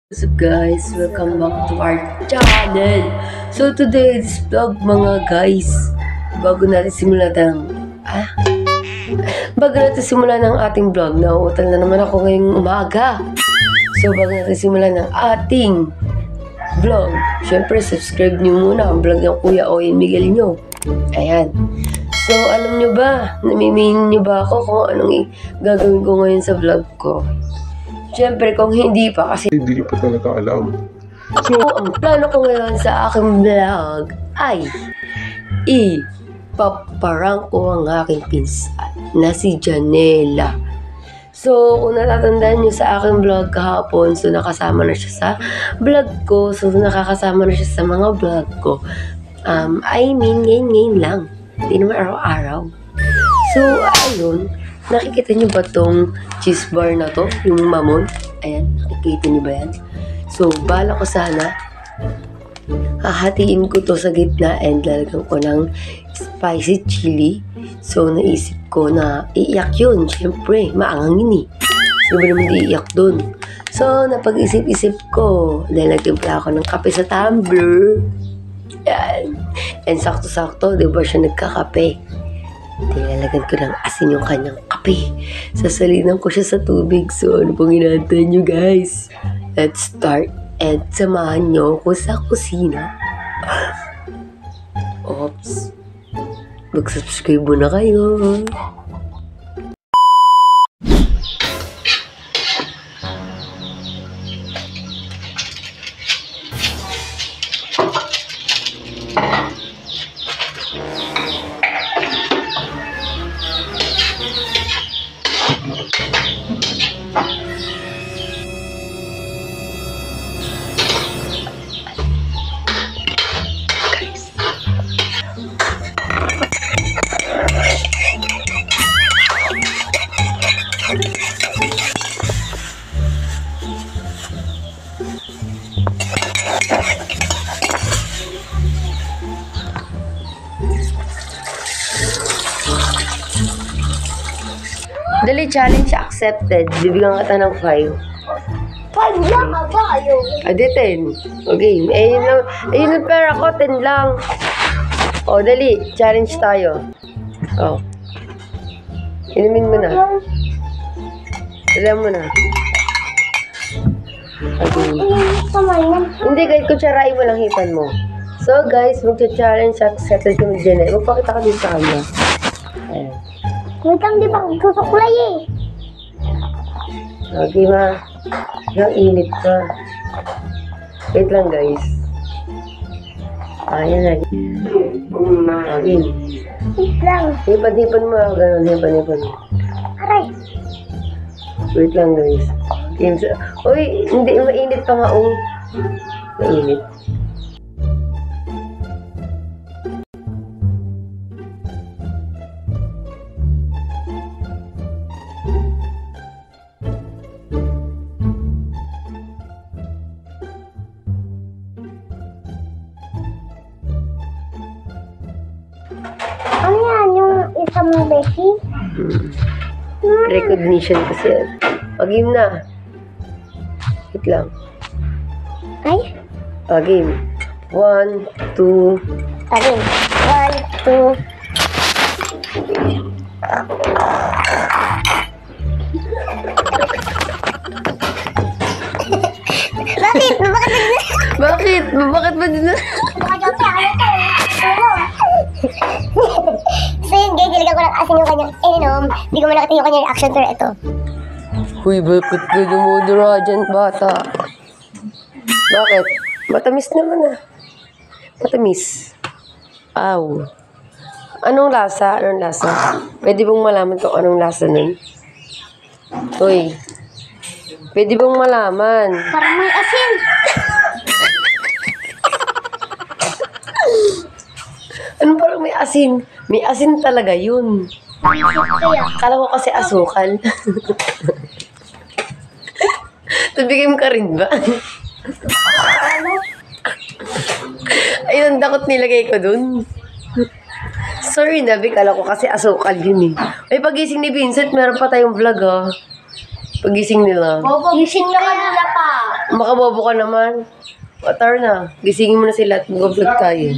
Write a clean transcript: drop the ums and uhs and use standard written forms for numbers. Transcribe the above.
What's up guys? Welcome back to our channel. So today's vlog mga guys, bago natin simulan ng ating vlog, nauutal na naman ako ngayong umaga. So bago natin simulan ng ating vlog, syempre subscribe nyo muna ang vlog ng Kuya Owen Miguel nyo. Ayan. So alam nyo ba, namimingin nyo ba ako kung anong gagawin ko ngayon sa vlog ko? Siyempre, kung hindi pa, kasi hindi pa talaga alam. So, ang plano ko ngayon sa aking vlog ay ipaparang ko ang aking pinsan na si Janela. So, kung natatandaan nyo sa aking vlog kahapon, so nakasama na siya sa vlog ko. So, nakakasama na siya sa mga vlog ko. Ngayon lang. Hindi naman araw-araw. So, ayun. Nakikita niyo ba tong cheese bar na to? Yung mamon? Ayan, nakikita niyo ba yan? So, bala ko sana hahatiin ko to sa gitna and lalagyan ko ng spicy chili. So, naisip ko na iiyak yun. Siyempre, maangangin eh. Sino ba naman iiyak dun? So, napag-isip-isip ko. Lalagyan pala ako ng kape sa tumbler. Yan. And sakto-sakto, di ba siya nagkakape? Nilalagyan ko ng asin yung kanyang kape. Sasalinan ko siya sa tubig. So, ano pong inaantay nyo guys? Let's start. And samahan nyo ako sa kusina. Oops. Mag-subscribe muna kayo. Dali, challenge accepted. Bibigyan kita ng 5. 5 lang ba? Ayaw. Adi, 10. Okay. Ayun ang pera ko, 10 lang. O, dali. Challenge tayo. O. Inumin mo na. Dala mo na. Okay. Hindi, kahit kutsarain mo lang hipan mo. So, guys, magcha-challenge accepted kami dyan eh. Magpakita ka dito sa camera. Ayan. Wait lang, di pa susuklay eh. Okay, ma. Yung init pa. Wait lang, guys. Ayan na. Okay. Wait lang. Hipan mo. Ganun, hipan. Aray. Wait lang, guys. Uy, hindi. Mainit pa nga, oh. Mainit. Ano yan? Yung isa mong beshi? Recognition kasi yan. Pag-game na. Wait lang. Ay? Pag-game. 1, 2. Again. 1, 2. Bakit? Bakit ba din na? So yun guys, nilagyan ko ng asin yung kanyang ininom. Hindi ko man nakita yung kanyang reaction pero ito. Huy, bakit ka dumudura dyan, bata? Bakit? Matamis naman ah. Matamis. Aw. Anong lasa? Pwede bang malaman kung anong lasa nun? Uy. Pwede bang malaman? Parang may asin. Ano parang may asin? May asin talaga yun. Kaya, Kala ko kasi asukal. Tubigim ka rin ba? Ayun, dakot nilagay ko dun. Sorry na, kala ko kasi asukal yun eh. May pagising ni Vincent, meron pa tayong vlog ah. Pagising nila. Bobo, gising na kanila pa. Makabobo ka naman. Watar na. Gisingin mo na sila at mag-vlog tayo.